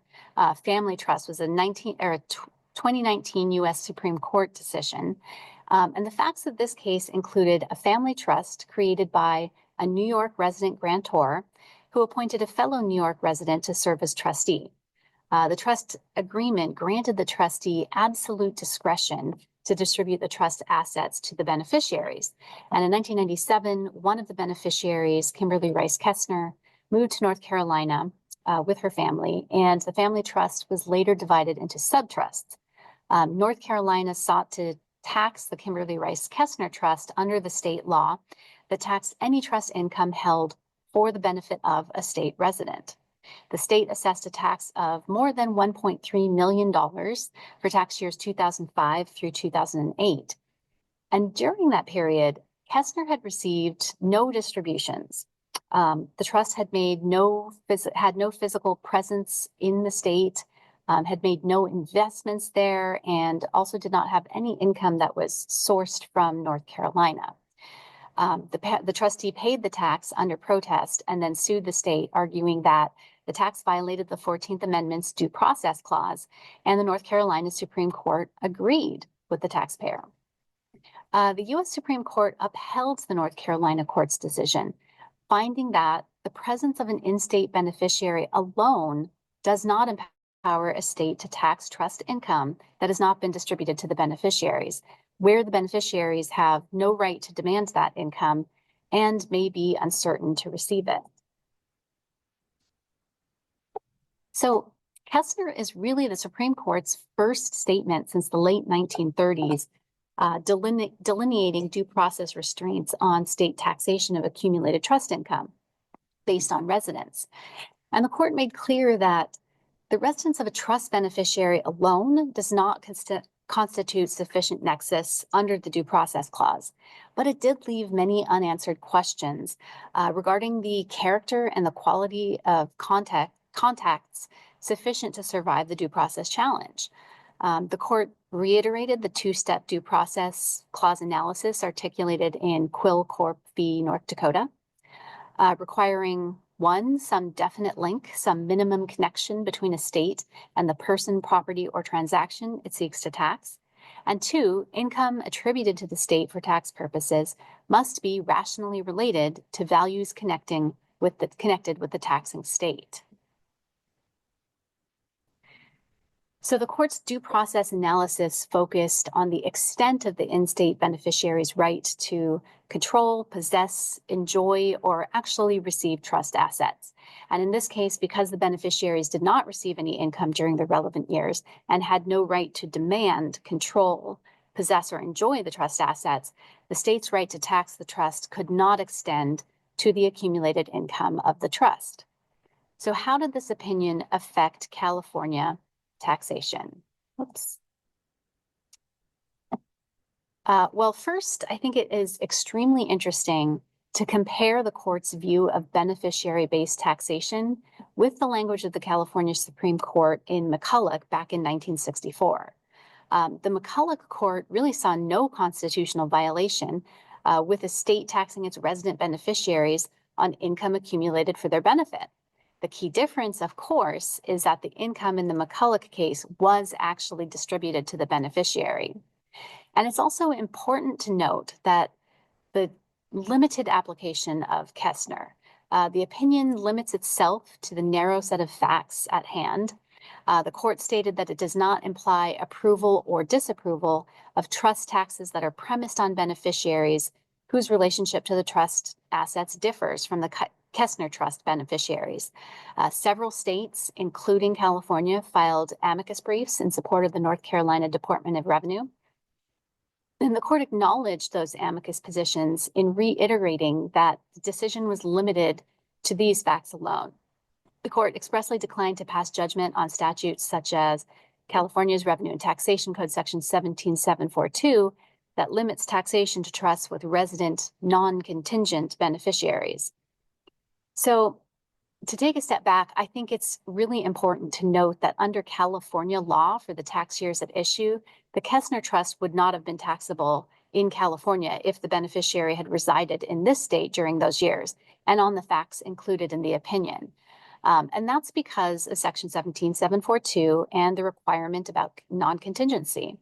Family Trust was a 2019 U.S. Supreme Court decision. And the facts of this case included a family trust created by a New York resident grantor who appointed a fellow New York resident to serve as trustee. The trust agreement granted the trustee absolute discretion to distribute the trust assets to the beneficiaries. And in 1997, one of the beneficiaries, Kimberly Rice Kestner, moved to North Carolina with her family, and the family trust was later divided into subtrusts. North Carolina sought to tax the Kimberly Rice Kestner Trust under the state law that taxed any trust income held for the benefit of a state resident. The state assessed a tax of more than $1.3 million for tax years 2005 through 2008. And during that period, Kestner had received no distributions. The trust had made no physical presence in the state, had made no investments there, and also did not have any income that was sourced from North Carolina. The trustee paid the tax under protest and then sued the state, arguing that the tax violated the 14th Amendment's due process clause, and the North Carolina Supreme Court agreed with the taxpayer. The U.S. Supreme Court upheld the North Carolina court's decision, finding that the presence of an in-state beneficiary alone does not empower a state to tax trust income that has not been distributed to the beneficiaries, where the beneficiaries have no right to demand that income and may be uncertain to receive it. So Kestner is really the Supreme Court's first statement since the late 1930s, delineating due process restraints on state taxation of accumulated trust income based on residence. And the court made clear that the residence of a trust beneficiary alone does not constitute sufficient nexus under the due process clause, but it did leave many unanswered questions regarding the character and the quality of contacts sufficient to survive the due process challenge. The court reiterated the two-step due process clause analysis articulated in Quill Corp v. North Dakota, requiring 1, some definite link, some minimum connection between a state and the person, property, or transaction it seeks to tax. And 2, income attributed to the state for tax purposes must be rationally related to values connected with the taxing state. So the court's due process analysis focused on the extent of the in-state beneficiary's right to control, possess, enjoy, or actually receive trust assets. And in this case, because the beneficiaries did not receive any income during the relevant years and had no right to demand, control, possess, or enjoy the trust assets, the state's right to tax the trust could not extend to the accumulated income of the trust. So how did this opinion affect California taxation? Oops. Well, first, I think it is extremely interesting to compare the court's view of beneficiary-based taxation with the language of the California Supreme Court in McCulloch back in 1964. The McCulloch court really saw no constitutional violation with a state taxing its resident beneficiaries on income accumulated for their benefit. The key difference, of course, is that the income in the McCulloch case was actually distributed to the beneficiary. And it's also important to note that the limited application of Kessner, the opinion limits itself to the narrow set of facts at hand. The court stated that it does not imply approval or disapproval of trust taxes that are premised on beneficiaries whose relationship to the trust assets differs from the Kessner Trust beneficiaries. Several states, including California, filed amicus briefs in support of the North Carolina Department of Revenue. And the court acknowledged those amicus positions in reiterating that the decision was limited to these facts alone. The court expressly declined to pass judgment on statutes such as California's Revenue and Taxation Code Section 17742 that limits taxation to trusts with resident non-contingent beneficiaries. So to take a step back, I think it's really important to note that under California law for the tax years at issue, the Kessner Trust would not have been taxable in California if the beneficiary had resided in this state during those years and on the facts included in the opinion. And that's because of Section 17742 and the requirement about non-contingency.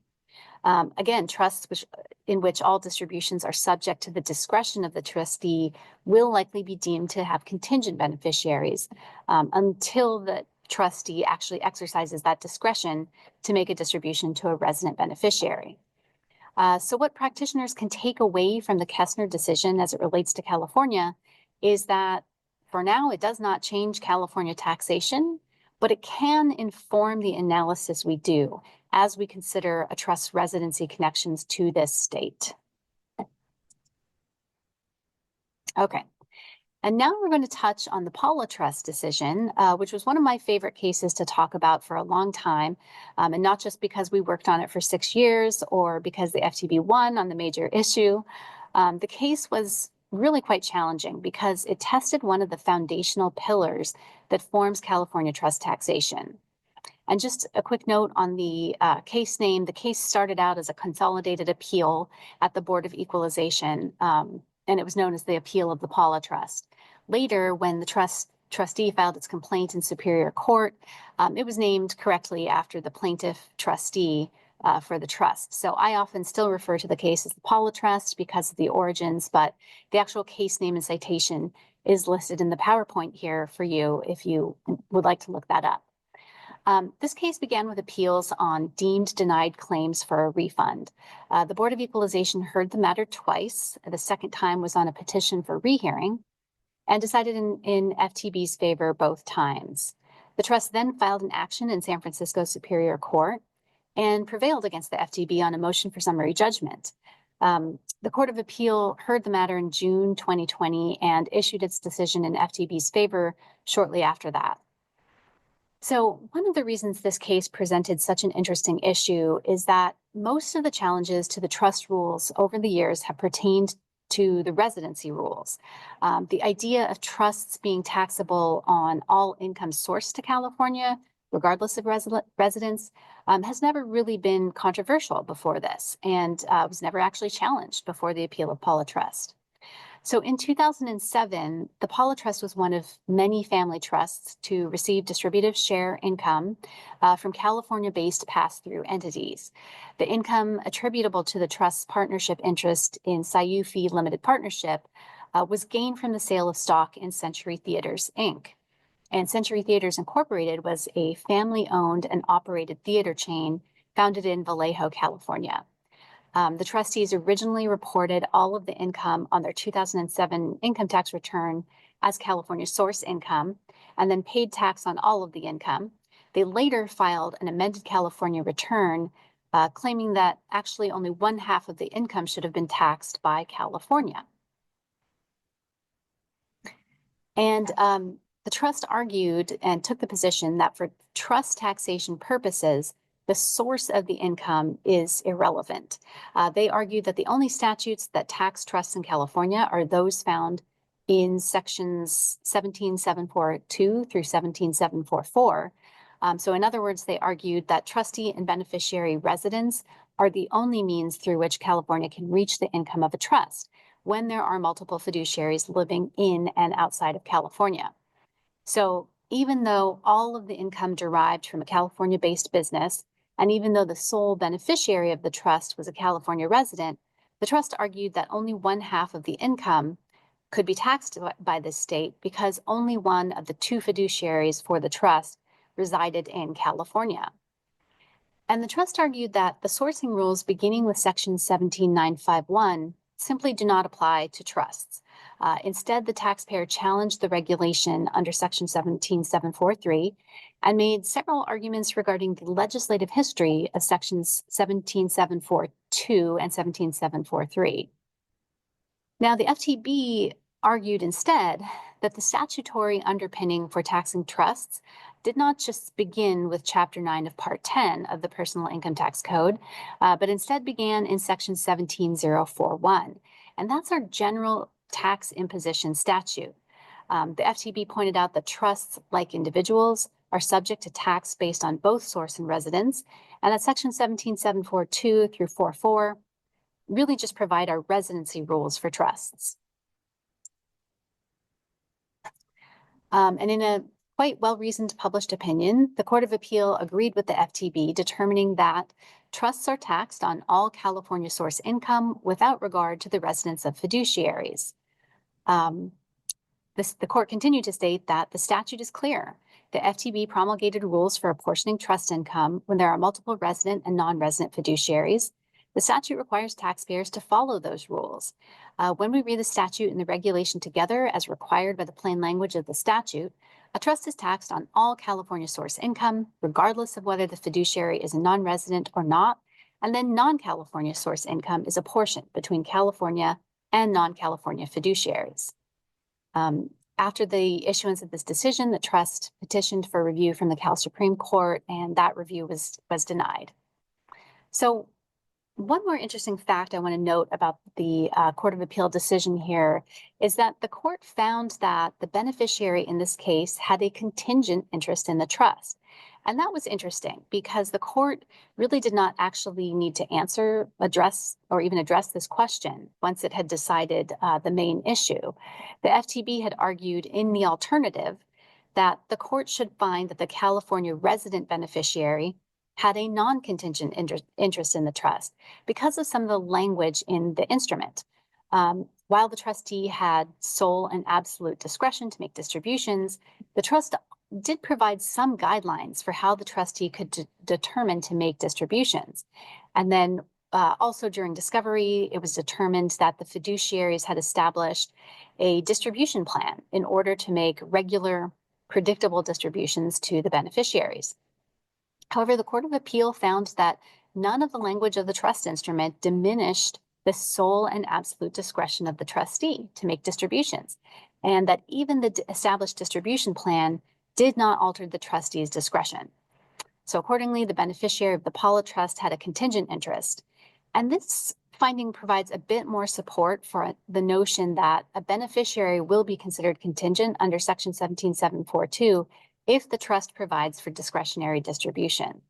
Again, trusts in which all distributions are subject to the discretion of the trustee will likely be deemed to have contingent beneficiaries until the trustee actually exercises that discretion to make a distribution to a resident beneficiary. So what practitioners can take away from the Kessner decision as it relates to California is that for now, it does not change California taxation, but it can inform the analysis we do as we consider a trust's residency connections to this state. Okay, and now we're going to touch on the Paula Trust decision, which was one of my favorite cases to talk about for a long time, and not just because we worked on it for 6 years or because the FTB won on the major issue. The case was really quite challenging because it tested one of the foundational pillars that forms California trust taxation. And just a quick note on the case name, the case started out as a consolidated appeal at the Board of Equalization, and it was known as the Appeal of the Paula Trust. Later, when the trustee filed its complaint in Superior Court, it was named correctly after the plaintiff trustee for the trust. So I often still refer to the case as the Paula Trust because of the origins, but the actual case name and citation is listed in the PowerPoint here for you if you would like to look that up. This case began with appeals on deemed denied claims for a refund. The Board of Equalization heard the matter twice. The second time was on a petition for rehearing and decided in FTB's favor both times. The trust then filed an action in San Francisco Superior Court and prevailed against the FTB on a motion for summary judgment. The Court of Appeal heard the matter in June 2020 and issued its decision in FTB's favor shortly after that. So one of the reasons this case presented such an interesting issue is that most of the challenges to the trust rules over the years have pertained to the residency rules. The idea of trusts being taxable on all income sourced to California, regardless of residence, has never really been controversial before this and was never actually challenged before the appeal of Paula Trust. So in 2007, the Paula Trust was one of many family trusts to receive distributive share income from California-based pass-through entities. The income attributable to the trust's partnership interest in Sayufi Limited Partnership was gained from the sale of stock in Century Theaters, Inc. And Century Theaters Incorporated was a family-owned and operated theater chain founded in Vallejo, California. The trustees originally reported all of the income on their 2007 income tax return as California source income, and then paid tax on all of the income. They later filed an amended California return, claiming that actually only 1/2 of the income should have been taxed by California. And the trust argued and took the position that for trust taxation purposes, the source of the income is irrelevant. They argued that the only statutes that tax trusts in California are those found in sections 17742 through 17744. So in other words, they argued that trustee and beneficiary residence are the only means through which California can reach the income of a trust when there are multiple fiduciaries living in and outside of California. So even though all of the income derived from a California-based business, and even though the sole beneficiary of the trust was a California resident, the trust argued that only 1/2 of the income could be taxed by this state because only one of the two fiduciaries for the trust resided in California. And the trust argued that the sourcing rules beginning with section 17951 simply do not apply to trusts. Instead, the taxpayer challenged the regulation under section 17743 and made several arguments regarding the legislative history of sections 17742 and 17743. Now, the FTB argued instead that the statutory underpinning for taxing trusts did not just begin with Chapter 9 of Part 10 of the Personal Income Tax Code, but instead began in Section 17041. And that's our general tax imposition statute. The FTB pointed out that trusts, like individuals, are subject to tax based on both source and residence, and that Section 17742 through 44 really just provide our residency rules for trusts. And in a quite well-reasoned published opinion, the Court of Appeal agreed with the FTB, determining that trusts are taxed on all California source income without regard to the residence of fiduciaries. The court continued to state that the statute is clear. The FTB promulgated rules for apportioning trust income when there are multiple resident and non-resident fiduciaries. The statute requires taxpayers to follow those rules. When we read the statute and the regulation together as required by the plain language of the statute, a trust is taxed on all California source income, regardless of whether the fiduciary is a non-resident or not, and then non-California source income is apportioned between California and non-California fiduciaries. After the issuance of this decision, the trust petitioned for review from the Cal Supreme Court, and that review was denied. So one more interesting fact I want to note about the Court of Appeal decision here is that the court found that the beneficiary in this case had a contingent interest in the trust. And that was interesting because the court really did not actually need to address this question once it had decided the main issue. The FTB had argued in the alternative that the court should find that the California resident beneficiary had a non-contingent interest in the trust because of some of the language in the instrument. While the trustee had sole and absolute discretion to make distributions, the trust did provide some guidelines for how the trustee could determine to make distributions. And then also during discovery, it was determined that the fiduciaries had established a distribution plan in order to make regular, predictable distributions to the beneficiaries. However, the Court of Appeal found that none of the language of the trust instrument diminished the sole and absolute discretion of the trustee to make distributions, and that even the established distribution plan did not alter the trustee's discretion. So accordingly, the beneficiary of the Paula Trust had a contingent interest. And this finding provides a bit more support for the notion that a beneficiary will be considered contingent under Section 17742 if the trust provides for discretionary distribution.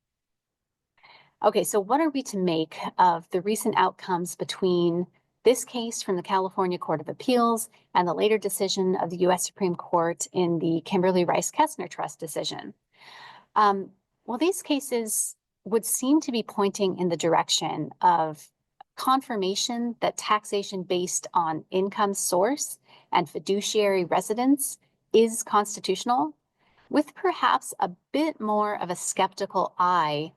Okay, so what are we to make of the recent outcomes between this case from the California Court of Appeals and the later decision of the U.S. Supreme Court in the Kimberly Rice Kessner Trust decision? Well, these cases would seem to be pointing in the direction of confirmation that taxation based on income source and fiduciary residence is constitutional, with perhaps a bit more of a skeptical eye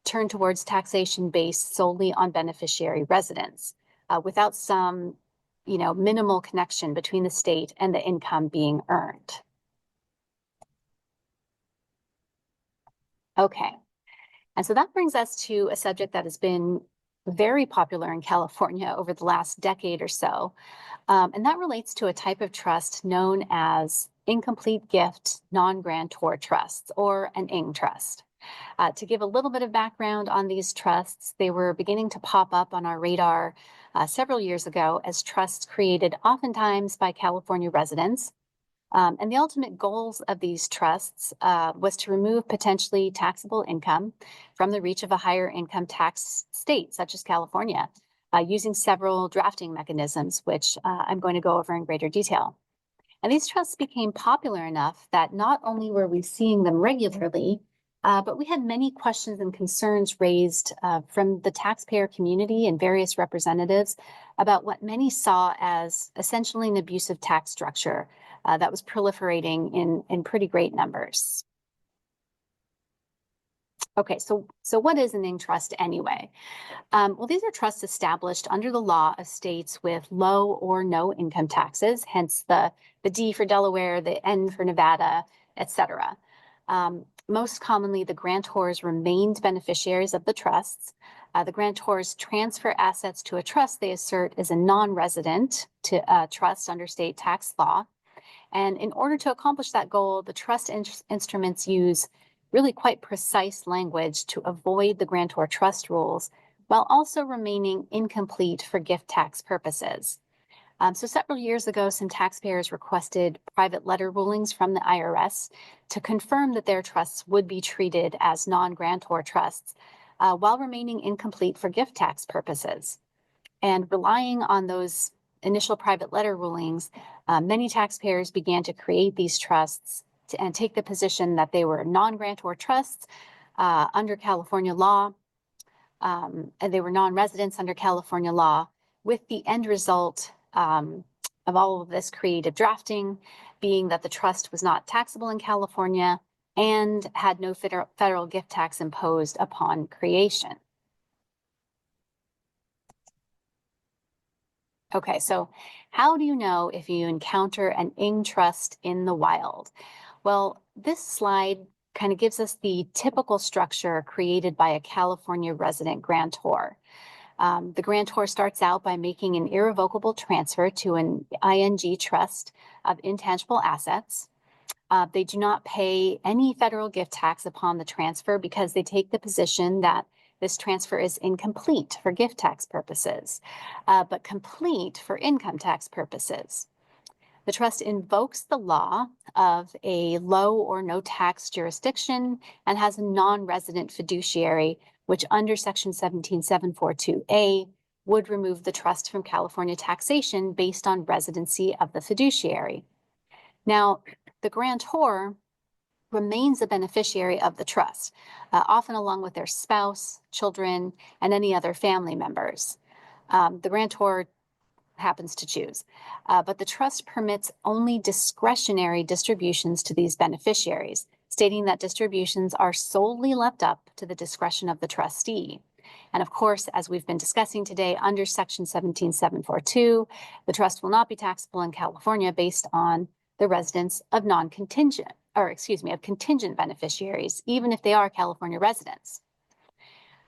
turned towards taxation based solely on beneficiary residence, without some, minimal connection between the state and the income being earned. Okay, and so that brings us to a subject that has been very popular in California over the last decade or so, and that relates to a type of trust known as incomplete gift non-grantor trusts, or an ING trust. To give a little bit of background on these trusts, they were beginning to pop up on our radar several years ago as trusts created oftentimes by California residents. And the ultimate goals of these trusts was to remove potentially taxable income from the reach of a higher income tax state, such as California, using several drafting mechanisms, which I'm going to go over in greater detail. And these trusts became popular enough that not only were we seeing them regularly, but we had many questions and concerns raised from the taxpayer community and various representatives about what many saw as essentially an abusive tax structure that was proliferating in pretty great numbers. Okay, so what is an ING trust anyway? Well, these are trusts established under the law of states with low or no income taxes, hence the D for Delaware, the N for Nevada, etc. Most commonly, the grantors remained beneficiaries of the trusts. The grantors transfer assets to a trust they assert is a non-resident to a trust under state tax law. And in order to accomplish that goal, the trust instruments use really quite precise language to avoid the grantor trust rules, while also remaining incomplete for gift tax purposes. So several years ago, some taxpayers requested private letter rulings from the IRS to confirm that their trusts would be treated as non-grantor trusts while remaining incomplete for gift tax purposes. And relying on those initial private letter rulings, many taxpayers began to create these trusts and take the position that they were non-grantor trusts under California law, and they were non-residents under California law, with the end result of all of this creative drafting being that the trust was not taxable in California and had no federal gift tax imposed upon creation. Okay, so how do you know if you encounter an ING trust in the wild? Well, this slide kind of gives us the typical structure created by a California resident grantor. The grantor starts out by making an irrevocable transfer to an ING trust of intangible assets. They do not pay any federal gift tax upon the transfer because they take the position that this transfer is incomplete for gift tax purposes, but complete for income tax purposes. The trust invokes the law of a low or no tax jurisdiction and has a non-resident fiduciary, which under Section 17742A would remove the trust from California taxation based on residency of the fiduciary. Now, the grantor remains a beneficiary of the trust, often along with their spouse, children, and any other family members. The grantor happens to choose, but the trust permits only discretionary distributions to these beneficiaries, stating that distributions are solely left up to the discretion of the trustee. And of course, as we've been discussing today, under Section 17742, the trust will not be taxable in California based on the residence of contingent beneficiaries, even if they are California residents.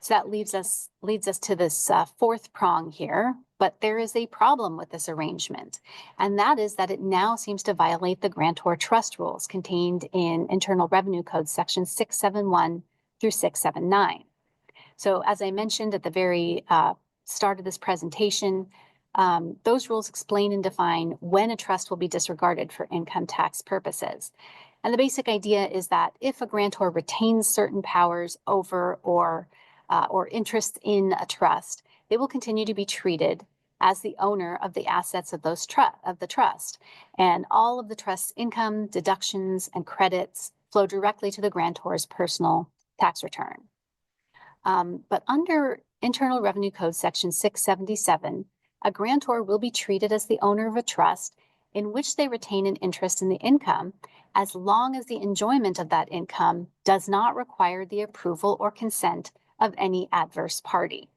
So that leads us to this fourth prong here, but there is a problem with this arrangement, and that is that it now seems to violate the grantor trust rules contained in Internal Revenue Code Section 671 through 679. So as I mentioned at the very start of this presentation, those rules explain and define when a trust will be disregarded for income tax purposes. And the basic idea is that if a grantor retains certain powers over or interest in a trust, they will continue to be treated as the owner of the assets of the trust. And all of the trust's income, deductions, and credits flow directly to the grantor's personal tax return. But under Internal Revenue Code Section 677, a grantor will be treated as the owner of a trust in which they retain an interest in the income as long as the enjoyment of that income does not require the approval or consent of any adverse party.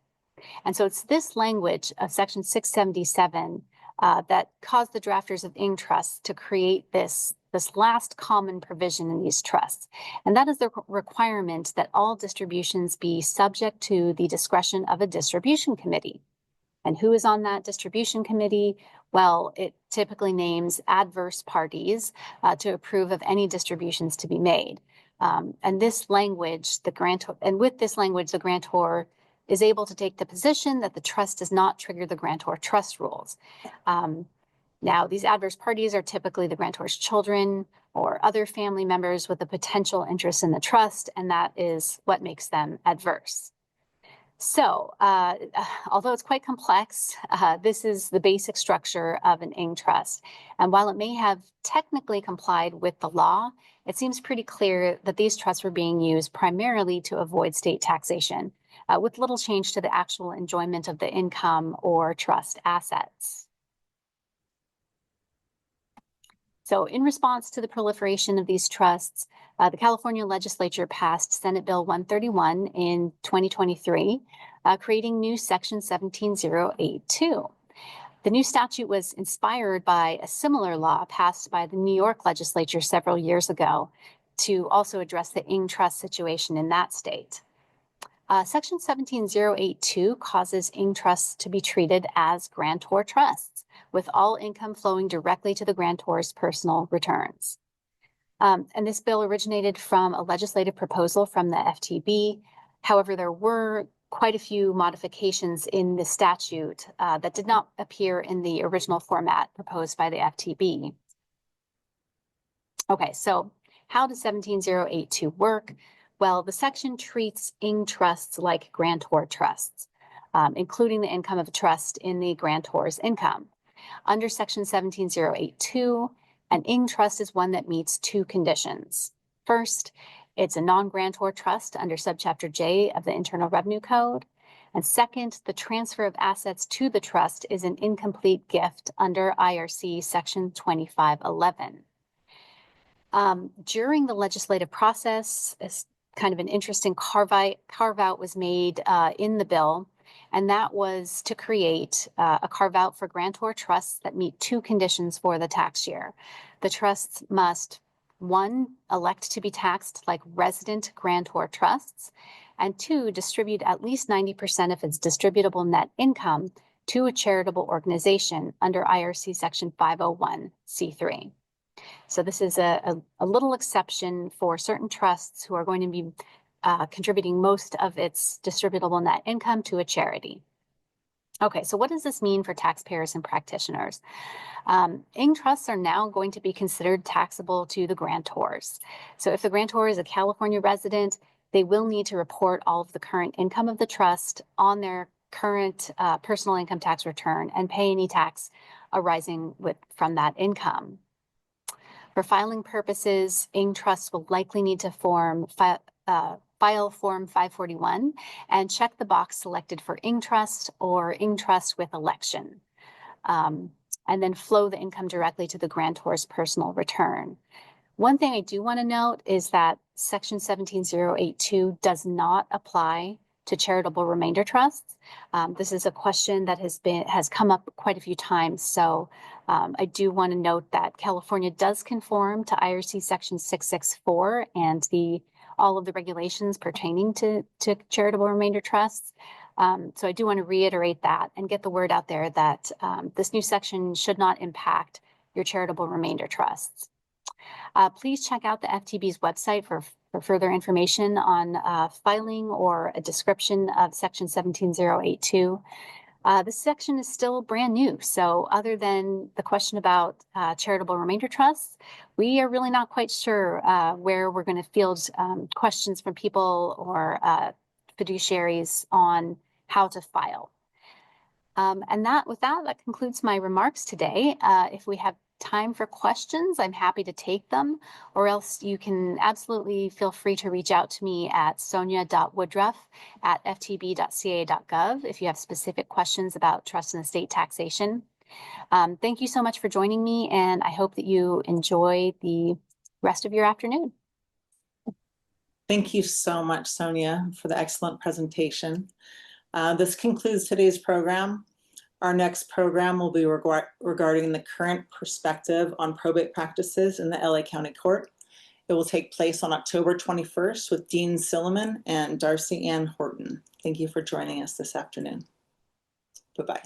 And so it's this language of Section 677 that caused the drafters of Ing trusts to create this last common provision in these trusts. And that is the requirement that all distributions be subject to the discretion of a distribution committee. And who is on that distribution committee? Well, it typically names adverse parties to approve of any distributions to be made. And this language, with this language, the grantor is able to take the position that the trust does not trigger the grantor trust rules. Now, these adverse parties are typically the grantor's children or other family members with a potential interest in the trust, and that is what makes them adverse. So, although it's quite complex, this is the basic structure of an Ing trust. And while it may have technically complied with the law, it seems pretty clear that these trusts were being used primarily to avoid state taxation, with little change to the actual enjoyment of the income or trust assets. So in response to the proliferation of these trusts, the California legislature passed Senate Bill 131 in 2023, creating new Section 17082. The new statute was inspired by a similar law passed by the New York legislature several years ago to also address the Ing trust situation in that state. Section 17082 causes Ing trusts to be treated as grantor trusts, with all income flowing directly to the grantor's personal returns. And this bill originated from a legislative proposal from the FTB. However, there were quite a few modifications in the statute that did not appear in the original format proposed by the FTB. Okay, so how does 17082 work? Well, the section treats Ing trusts like grantor trusts, including the income of a trust in the grantor's income. Under Section 17082, an Ing trust is one that meets two conditions. First, it's a non-grantor trust under Subchapter J of the Internal Revenue Code. And second, the transfer of assets to the trust is an incomplete gift under IRC Section 2511. During the legislative process, kind of an interesting carve-out was made in the bill, and that was to create a carve-out for grantor trusts that meet two conditions for the tax year. The trusts must, one, elect to be taxed like resident grantor trusts, and two, distribute at least 90% of its distributable net income to a charitable organization under IRC Section 501(c)(3). So this is a little exception for certain trusts who are going to be contributing most of its distributable net income to a charity. Okay, so what does this mean for taxpayers and practitioners? Ing trusts are now going to be considered taxable to the grantors. So if the grantor is a California resident, they will need to report all of the current income of the trust on their current personal income tax return and pay any tax arising from that income. For filing purposes, Ing trusts will likely need to file Form 541 and check the box selected for Ing trust or Ing trust with election, and then flow the income directly to the grantor's personal return. One thing I do want to note is that Section 17082 does not apply to charitable remainder trusts. This is a question that has come up quite a few times. So I do want to note that California does conform to IRC Section 664 and all of the regulations pertaining to charitable remainder trusts. So I do want to reiterate that and get the word out there that this new section should not impact your charitable remainder trusts. Please check out the FTB's website for further information on filing or a description of Section 17082. This section is still brand new, so other than the question about charitable remainder trusts, we are really not quite sure where we're going to field questions from people or fiduciaries on how to file. And with that concludes my remarks today. If we have time for questions, I'm happy to take them, or else you can absolutely feel free to reach out to me at sonia.woodruff@ftb.ca.gov if you have specific questions about trust and estate taxation. Thank you so much for joining me, and I hope that you enjoy the rest of your afternoon. Thank you so much, Sonia, for the excellent presentation. This concludes today's program. Our next program will be regarding the current perspective on probate practices in the LA County Court. It will take place on October 21st with Dean Silliman and Darcy Ann Horton. Thank you for joining us this afternoon. Bye-bye.